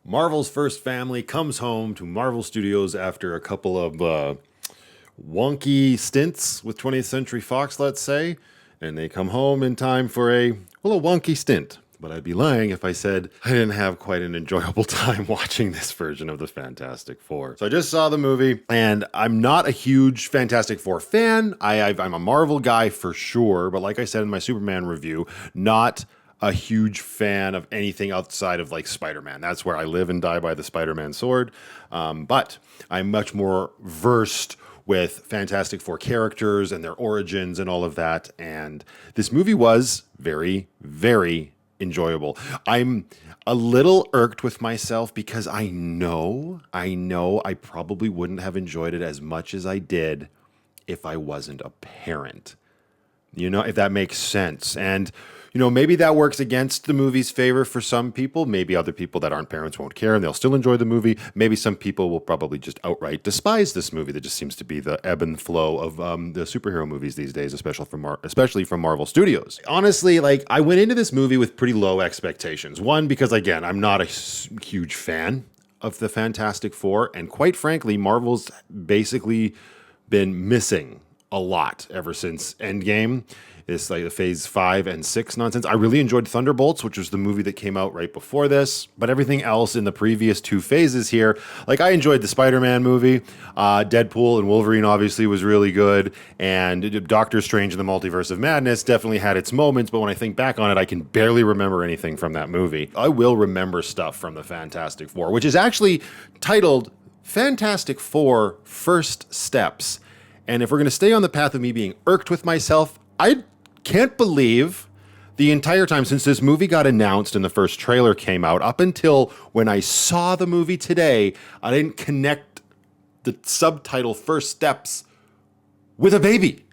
Marvel's first family comes home to Marvel Studios after a couple of wonky stints with 20th Century Fox, let's say, and they come home in time for a wonky stint. But I'd be lying if I said I didn't have quite an enjoyable time watching this version of the Fantastic Four. So I just saw the movie, and I'm not a huge Fantastic Four fan. I'm a Marvel guy for sure, but like I said in my Superman review, not a huge fan of anything outside of like Spider-Man. That's where I live and die by the Spider-Man sword. But I'm much more versed with Fantastic Four characters and their origins and all of that. And this movie was very, very enjoyable. I'm a little irked with myself because I know I probably wouldn't have enjoyed it as much as I did if I wasn't a parent. You know, if that makes sense. And, you know, maybe that works against the movie's favor for some people. Maybe other people that aren't parents won't care and they'll still enjoy the movie. Maybe some people will probably just outright despise this movie. That just seems to be the ebb and flow of the superhero movies these days, especially from Marvel Studios. Honestly, like, I went into this movie with pretty low expectations. One, because, again, I'm not a huge fan of the Fantastic Four. And quite frankly, Marvel's basically been missing a lot ever since Endgame. It's like the phase 5 and 6 nonsense. I really enjoyed Thunderbolts, which was the movie that came out right before this. But everything else in the previous two phases here, like I enjoyed the Spider-Man movie. Deadpool and Wolverine obviously was really good. And Doctor Strange in the Multiverse of Madness definitely had its moments. But when I think back on it, I can barely remember anything from that movie. I will remember stuff from the Fantastic Four, which is actually titled Fantastic Four First Steps. And if we're going to stay on the path of me being irked with myself, I can't believe the entire time since this movie got announced and the first trailer came out, up until when I saw the movie today, I didn't connect the subtitle First Steps with a baby.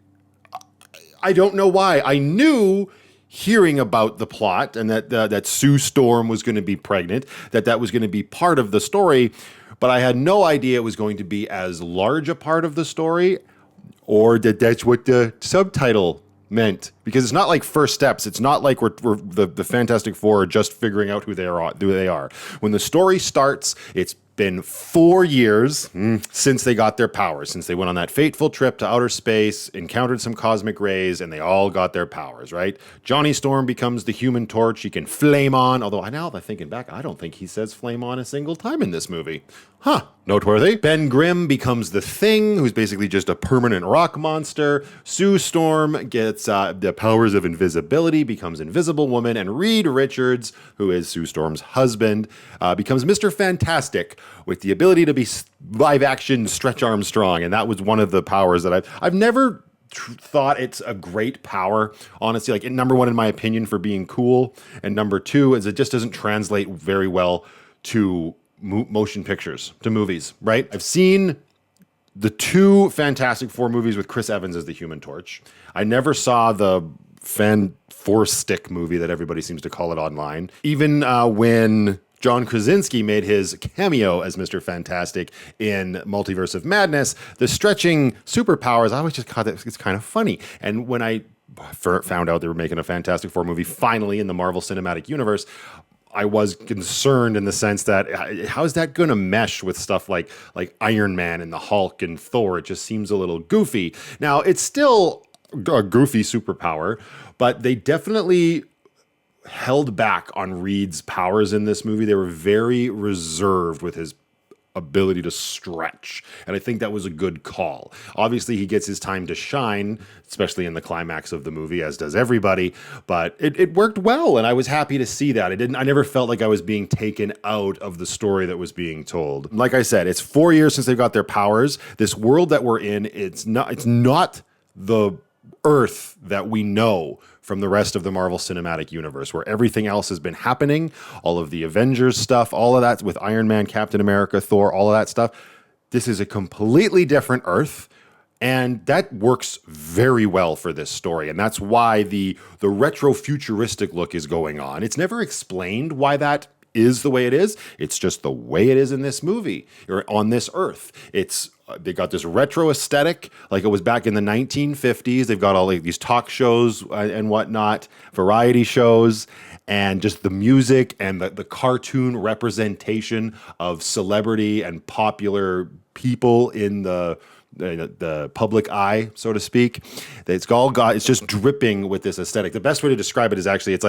I don't know why. I knew, hearing about the plot and that Sue Storm was going to be pregnant, that was going to be part of the story, but I had no idea it was going to be as large a part of the story, or that's what the subtitle meant. Because it's not like First Steps. It's not like we're the Fantastic Four are just figuring out who they are. When the story starts, it's been 4 years since they got their powers, since they went on that fateful trip to outer space, encountered some cosmic rays, and they all got their powers, right? Johnny Storm becomes the Human Torch. He can flame on, although now that I'm thinking back, I don't think he says flame on a single time in this movie. Huh, noteworthy. Ben Grimm becomes the Thing, who's basically just a permanent rock monster. Sue Storm gets the powers of invisibility, becomes Invisible Woman, and Reed Richards, who is Sue Storm's husband, becomes Mr. Fantastic, with the ability to be live action Stretch Armstrong. And that was one of the powers that I've never thought it's a great power, honestly. Like, number one in my opinion for being cool, and number two is it just doesn't translate very well to motion pictures, to movies, right? I've seen the two Fantastic Four movies with Chris Evans as the Human Torch. I never saw the Four Stick movie that everybody seems to call it online. Even when John Krasinski made his cameo as Mr. Fantastic in Multiverse of Madness, the stretching superpowers, I always just thought that it's kind of funny. And when I found out they were making a Fantastic Four movie finally in the Marvel Cinematic Universe, I was concerned in the sense that how is that going to mesh with stuff like Iron Man and the Hulk and Thor? It just seems a little goofy. Now, it's still a goofy superpower, but they definitely held back on Reed's powers in this movie. They were very reserved with his ability to stretch, and I think that was a good call. Obviously, he gets his time to shine, especially in the climax of the movie, as does everybody, but it worked well, and I was happy to see that. I never felt like I was being taken out of the story that was being told. Like I said, it's 4 years since they got their powers. This world that we're in, it's not the Earth that we know from the rest of the Marvel Cinematic Universe, where everything else has been happening, all of the Avengers stuff, all of that with Iron Man, Captain America, Thor, all of that stuff. This is a completely different Earth, and that works very well for this story, and that's why the retro-futuristic look is going on. It's never explained why that is the way it is. It's just the way it is in this movie, or on this Earth. It's they got this retro aesthetic, like it was back in the 1950s. They've got all like these talk shows and whatnot, variety shows, and just the music and the cartoon representation of celebrity and popular people in the public eye, so to speak. It's just dripping with this aesthetic. The best way to describe it is actually it's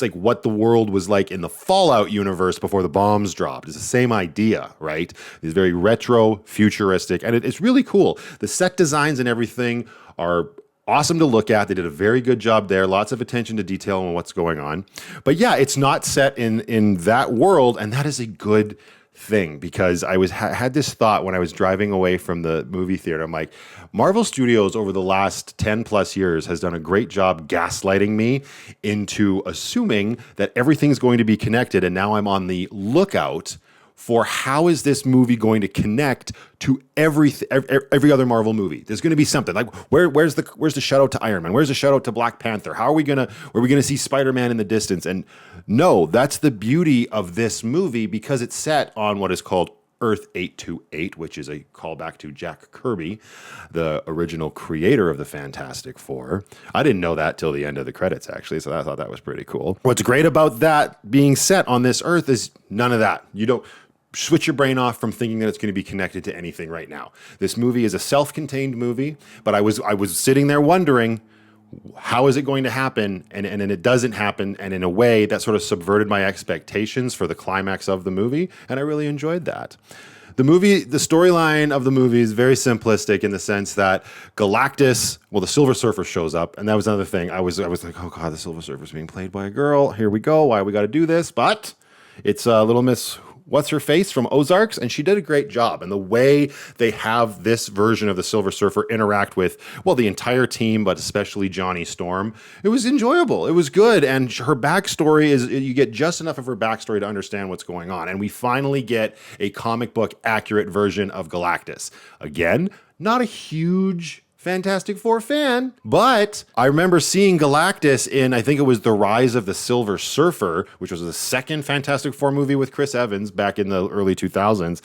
like what the world was like in the Fallout universe before the bombs dropped. It's the same idea, right? It's very retro, futuristic, and it's really cool. The set designs and everything are awesome to look at. They did a very good job there. Lots of attention to detail on what's going on. But yeah, it's not set in that world, and that is a good thing, because I had this thought when I was driving away from the movie theater. I'm like, Marvel Studios over the last 10 plus years has done a great job gaslighting me into assuming that everything's going to be connected, and now I'm on the lookout for how is this movie going to connect to every other Marvel movie. There's going to be something like where's the shout out to Iron Man? Where's the shout out to Black Panther? Are we gonna see Spider-Man in the distance? And no, that's the beauty of this movie, because it's set on what is called Earth 828, which is a callback to Jack Kirby, the original creator of the Fantastic Four. I didn't know that till the end of the credits, actually, so I thought that was pretty cool. What's great about that being set on this Earth is none of that. You don't switch your brain off from thinking that it's going to be connected to anything right now. This movie is a self-contained movie, but I was sitting there wondering, how is it going to happen? And it doesn't happen. And in a way that sort of subverted my expectations for the climax of the movie. And I really enjoyed that. The storyline of the movie is very simplistic in the sense that Galactus, the Silver Surfer shows up. And that was another thing. I was like, oh God, the Silver Surfer's being played by a girl. Here we go. Why we got to do this? But it's Little Miss What's-Her-Face from Ozarks, and she did a great job. And the way they have this version of the Silver Surfer interact with, the entire team, but especially Johnny Storm, it was enjoyable. It was good. And her backstory you get just enough of her backstory to understand what's going on. And we finally get a comic book accurate version of Galactus. Again, not a huge Fantastic Four fan, but I remember seeing Galactus in, I think it was The Rise of the Silver Surfer, which was the second Fantastic Four movie with Chris Evans back in the early 2000s.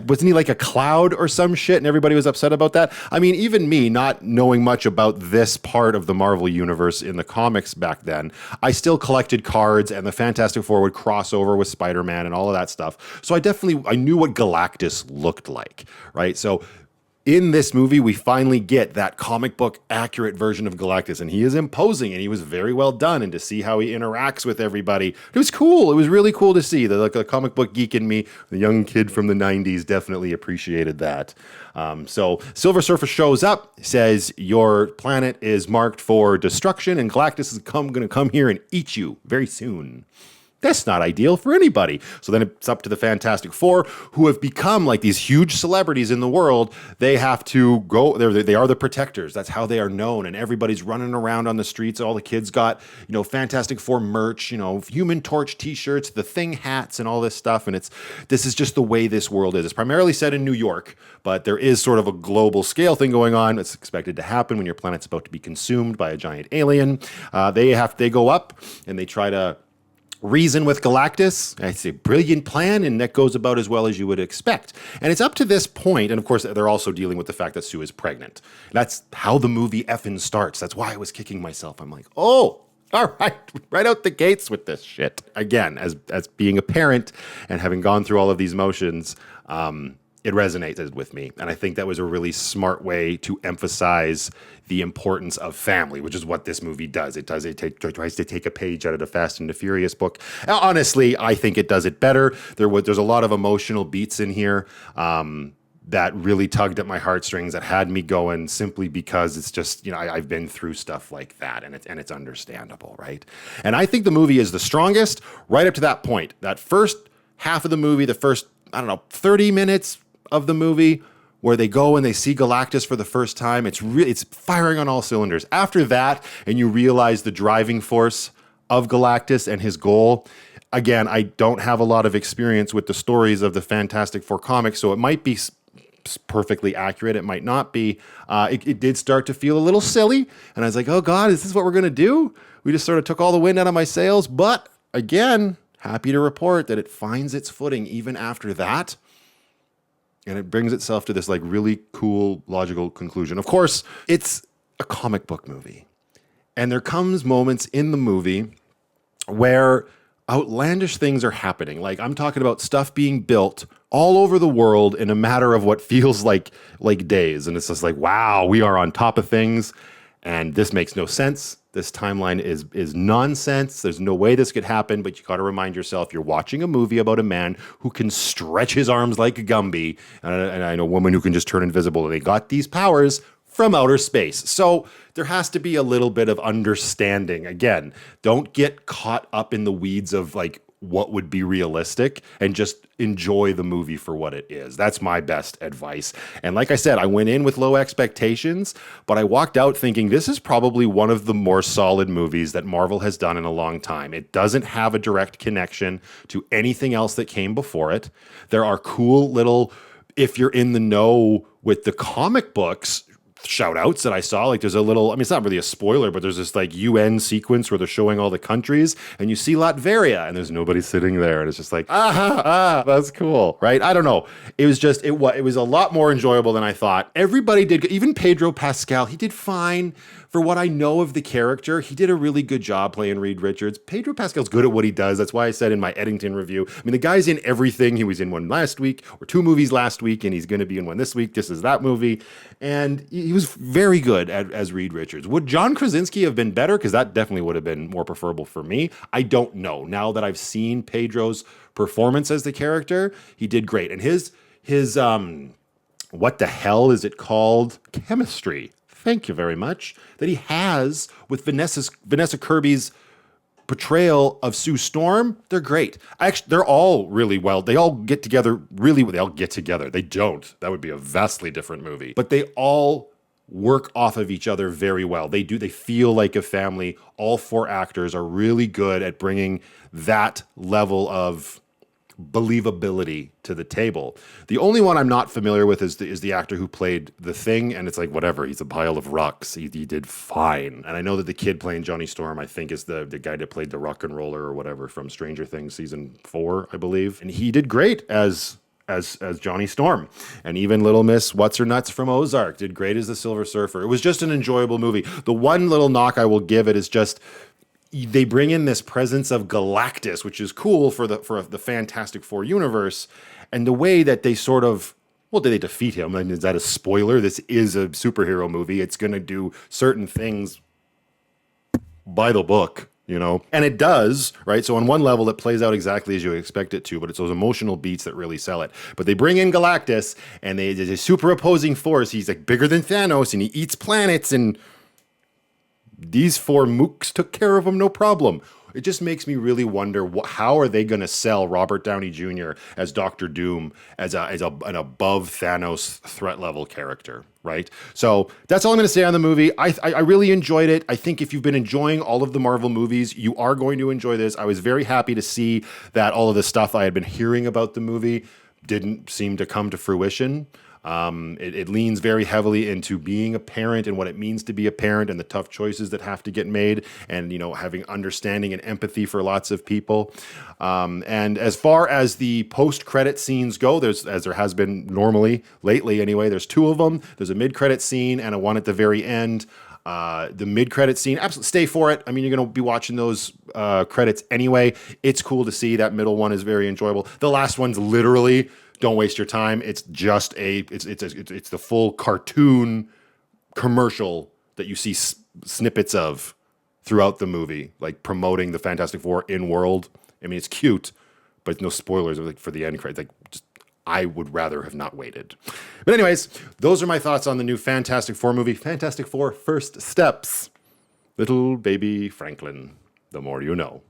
Wasn't he like a cloud or some shit, and everybody was upset about that? I mean, even me, not knowing much about this part of the Marvel universe in the comics back then, I still collected cards, and the Fantastic Four would cross over with Spider-Man and all of that stuff. So I knew what Galactus looked like, right? So in this movie, we finally get that comic book accurate version of Galactus, and he is imposing, and he was very well done. And to see how he interacts with everybody, it was cool. It was really cool to see. The comic book geek in me, the young kid from the 90s, definitely appreciated that. So Silver Surfer shows up, says your planet is marked for destruction, and Galactus is going to come here and eat you very soon. That's not ideal for anybody. So then it's up to the Fantastic Four, who have become like these huge celebrities in the world. They have to go, they are the protectors. That's how they are known. And everybody's running around on the streets. All the kids got, Fantastic Four merch, Human Torch t-shirts, the Thing hats, and all this stuff. And this is just the way this world is. It's primarily set in New York, but there is sort of a global scale thing going on. It's expected to happen when your planet's about to be consumed by a giant alien. They go up and they try to reason with Galactus. It's a brilliant plan, and that goes about as well as you would expect. And it's up to this point, and of course, they're also dealing with the fact that Sue is pregnant. That's how the movie effing starts. That's why I was kicking myself. I'm like, oh, all right out the gates with this shit. Again, as being a parent and having gone through all of these motions, it resonated with me. And I think that was a really smart way to emphasize the importance of family, which is what this movie does. It tries to take a page out of the Fast and the Furious book. Honestly, I think it does it better. There's a lot of emotional beats in here that really tugged at my heartstrings, that had me going, simply because it's just, I've been through stuff like that, and it's understandable, right? And I think the movie is the strongest right up to that point. That first half of the movie, the first, 30 minutes of the movie, where they go and they see Galactus for the first time, it's firing on all cylinders. After that, and you realize the driving force of Galactus and his goal. Again, I don't have a lot of experience with the stories of the Fantastic Four comics, so it might be perfectly accurate. It might not be. It did start to feel a little silly, and I was like, oh God, is this what we're going to do? We just sort of took all the wind out of my sails. But again, happy to report that it finds its footing even after that. And it brings itself to this like really cool, logical conclusion. Of course, it's a comic book movie. And there comes moments in the movie where outlandish things are happening. Like I'm talking about stuff being built all over the world in a matter of what feels like days. And it's just like, wow, we are on top of things. And this makes no sense. This timeline is nonsense. There's no way this could happen, but you got to remind yourself you're watching a movie about a man who can stretch his arms like a Gumby, and I know a woman who can just turn invisible. And they got these powers from outer space. So there has to be a little bit of understanding. Again, don't get caught up in the weeds of like what would be realistic and just enjoy the movie for what it is. That's my best advice. And like I said, I went in with low expectations, but I walked out thinking this is probably one of the more solid movies that Marvel has done in a long time. It doesn't have a direct connection to anything else that came before it. There are cool little, if you're in the know with the comic books, shout outs that I saw. Like there's a little, I mean, it's not really a spoiler, but there's this like UN sequence where they're showing all the countries and you see Latveria and there's nobody sitting there. And it's just like, that's cool. Right. I don't know. It was just, it was a lot more enjoyable than I thought. Everybody did, even Pedro Pascal, he did fine. For what I know of the character, he did a really good job playing Reed Richards. Pedro Pascal's good at what he does. That's why I said in my Eddington review, I mean, the guy's in everything. He was in one last week or 2 movies last week, and he's going to be in one this week. This is that movie. And he was very good as Reed Richards. Would John Krasinski have been better? Because that definitely would have been more preferable for me. I don't know. Now that I've seen Pedro's performance as the character, he did great. And his what the hell is it called? Chemistry. Thank you very much. That he has with Vanessa Kirby's portrayal of Sue Storm. They're great. Actually, they're all really well. They all get together really well. They all get together. They don't. That would be a vastly different movie. But they all work off of each other very well. They do. They feel like a family. All 4 actors are really good at bringing that level of believability to the table. The only one I'm not familiar with is the actor who played the Thing, and it's like, whatever, he's a pile of rocks. He did fine. And I know that the kid playing Johnny Storm, I think, is the guy that played the rock and roller or whatever from Stranger Things season 4, I believe. And he did great as Johnny Storm. And even Little Miss What's-Her-Nuts from Ozark did great as the Silver Surfer. It was just an enjoyable movie. The one little knock I will give it is just they bring in this presence of Galactus, which is cool for the Fantastic Four universe, and the way that they sort of, well, did they defeat him? I mean, is that a spoiler? This is a superhero movie. It's going to do certain things by the book, you know? And it does, right? So on one level, it plays out exactly as you expect it to, but it's those emotional beats that really sell it. But they bring in Galactus, and there's a super opposing force. He's like bigger than Thanos, and he eats planets, and these 4 mooks took care of him, no problem. It just makes me really wonder how are they going to sell Robert Downey Jr. as Doctor Doom as an above Thanos threat level character, right? So that's all I'm going to say on the movie. I really enjoyed it. I think if you've been enjoying all of the Marvel movies, you are going to enjoy this. I was very happy to see that all of the stuff I had been hearing about the movie didn't seem to come to fruition. It leans very heavily into being a parent and what it means to be a parent and the tough choices that have to get made and, you know, having understanding and empathy for lots of people. And as far as the post-credit scenes go, as there has been normally lately anyway, there's 2 of them. There's a mid-credit scene and a one at the very end. The mid-credit scene, absolutely stay for it. I mean, you're going to be watching those credits anyway. It's cool to see. That middle one is very enjoyable. The last one's literally, don't waste your time. It's just it's the full cartoon commercial that you see snippets of throughout the movie, like promoting the Fantastic Four in world. I mean, it's cute, but it's no spoilers like for the end credits. Like, just, I would rather have not waited. But anyways, those are my thoughts on the new Fantastic Four movie, Fantastic Four: First Steps. Little baby Franklin, the more you know.